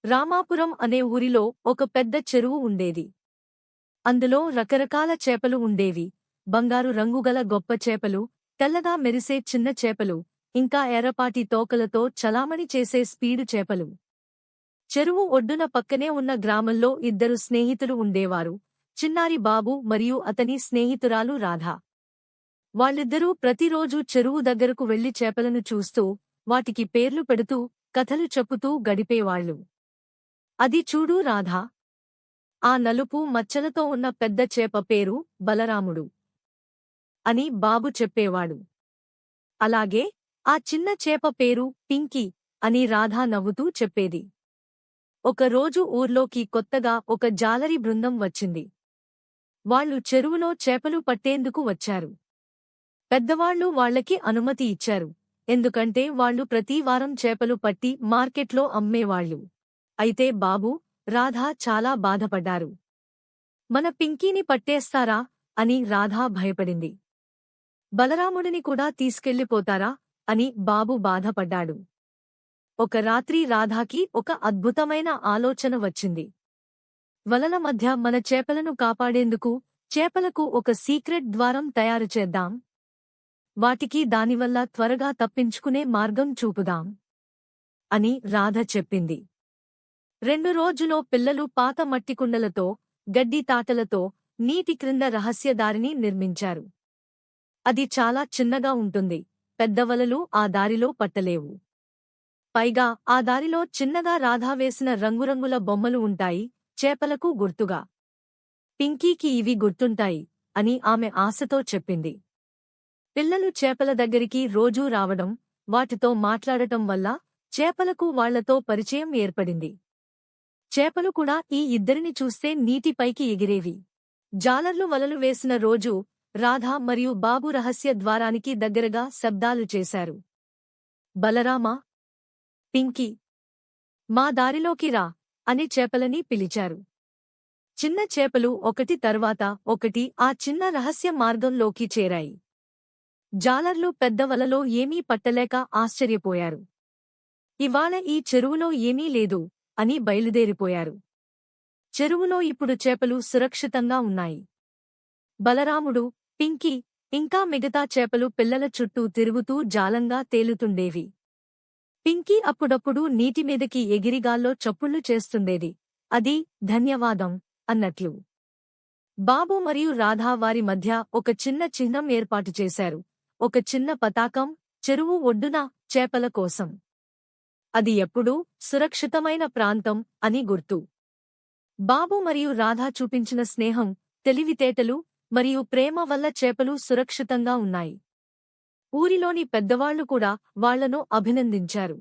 రామాపురం అనే ఊరిలో ఒక పెద్ద చెరువు ఉండేది. అందులో రకరకాల చేపలు ఉండేవి. బంగారు రంగుగల గొప్ప చేపలు, తెల్లగా మెరిసే చిన్న చేపలు, ఇంకా ఎర్రపాటి తోకలతో చలామణి చేసే స్పీడు చేపలు. చెరువు ఒడ్డున పక్కనే ఉన్న గ్రామంలో ఇద్దరు స్నేహితులు ఉండేవారు, చిన్నారి బాబు మరియు అతని స్నేహితురాలు రాధ. వాళ్ళిద్దరూ ప్రతిరోజూ చెరువు దగ్గరకు వెళ్లి చేపలను చూస్తూ, వాటికి పేర్లు పెడుతూ, కథలు చెప్పుతూ గడిపేవాళ్లు. అది చూడు రాధా! ఆ నలుపు మచ్చలతో ఉన్న పెద్ద చేప పేరు బలరాముడు అని బాబు చెప్పేవాడు. అలాగే ఆ చిన్న చేప పేరు పింకీ అని రాధా నవ్వుతూ చెప్పేది. ఒకరోజు ఊర్లోకి కొత్తగా ఒక జాలరి బృందం వచ్చింది. వాళ్ళు చెరువులో చేపలు పట్టేందుకు వచ్చారు. పెద్దవాళ్లు వాళ్లకి అనుమతి ఇచ్చారు, ఎందుకంటే వాళ్లు ప్రతి వారం చేపలు పట్టి మార్కెట్లో అమ్మేవాళ్లు. అయితే బాబు, రాధ చాలా బాధపడ్డారు. మన పింకీని పట్టేస్తారా అని రాధ భయపడింది. బలరాముడిని కూడా తీసుకెళ్లిపోతారా అని బాబు బాధపడ్డాడు. ఒక రాత్రి రాధాకి ఒక అద్భుతమైన ఆలోచన వచ్చింది. వలల మధ్య మన చేపలను కాపాడేందుకు చేపలకు ఒక సీక్రెట్ ద్వారం తయారు చేద్దాం. వాటికి దానివల్ల త్వరగా తప్పించుకునే మార్గం చూపుదాం అని రాధ చెప్పింది. 2 రోజులో పిల్లలు పాత మట్టికుండలతో, గడ్డి తాటలతో నీటి క్రింద రహస్యదారిని నిర్మించారు. అది చాలా చిన్నగా ఉంటుంది, పెద్ద వలలు ఆ దారిలో పట్టలేవు. పైగా ఆ దారిలో చిన్నగా రాధా వేసిన రంగురంగుల బొమ్మలు ఉంటాయి, చేపలకు గుర్తుగా. పింకీకి ఇవి గుర్తుంటాయి అని ఆమె ఆశతో చెప్పింది. పిల్లలు చేపల దగ్గరికి రోజూ రావడం, వాటితో మాట్లాడటం వల్ల చేపలకు వాళ్లతో పరిచయం ఏర్పడింది. చేపలు కూడా ఈ ఇద్దరిని చూస్తే నీటిపైకి ఎగిరేవి. జాలర్లు వలలు వేసిన రోజు రాధ మరియు బాబు రహస్య ద్వారానికి దగ్గరగా శబ్దాలు చేశారు. బలరామా, పింకీ, మా దారిలోకి రా అని చేపలని పిలిచారు. చిన్న చేపలు ఒకటి తర్వాత ఒకటి ఆ చిన్న రహస్య మార్గంలోకి చేరాయి. జాలర్లు పెద్ద వలలో ఏమీ పట్టలేక ఆశ్చర్యపోయారు. ఇవాళ ఈ చెరువులో ఏమీ లేదు అని బయలుదేరిపోయారు. చెరువులో ఇప్పుడు చేపలు సురక్షితంగా ఉన్నాయి. బలరాముడు, పింకీ, ఇంకా మిగతా చేపలు పిల్లల చుట్టూ తిరుగుతూ జాలంగా తేలుతుండేవి. పింకీ అప్పుడప్పుడు నీటిమీదకి ఎగిరిగాల్లో చప్పుళ్లు చేస్తుండేది, అది ధన్యవాదం అన్నట్లు. బాబు మరియు రాధా వారి మధ్య ఒక చిన్న చిహ్నం ఏర్పాటు చేశారు, ఒక చిన్న పతాకం, చెరువు ఒడ్డున చేపల కోసం. అది ఎప్పుడూ సురక్షితమైన ప్రాంతం అని గుర్తు. బాబు మరియు రాధా చూపించిన స్నేహం, తెలివితేటలు మరియు ప్రేమ వల్ల చేపలు సురక్షితంగా ఉన్నాయి. ఊరిలోని పెద్దవాళ్లు కూడా వాళ్లను అభినందించారు.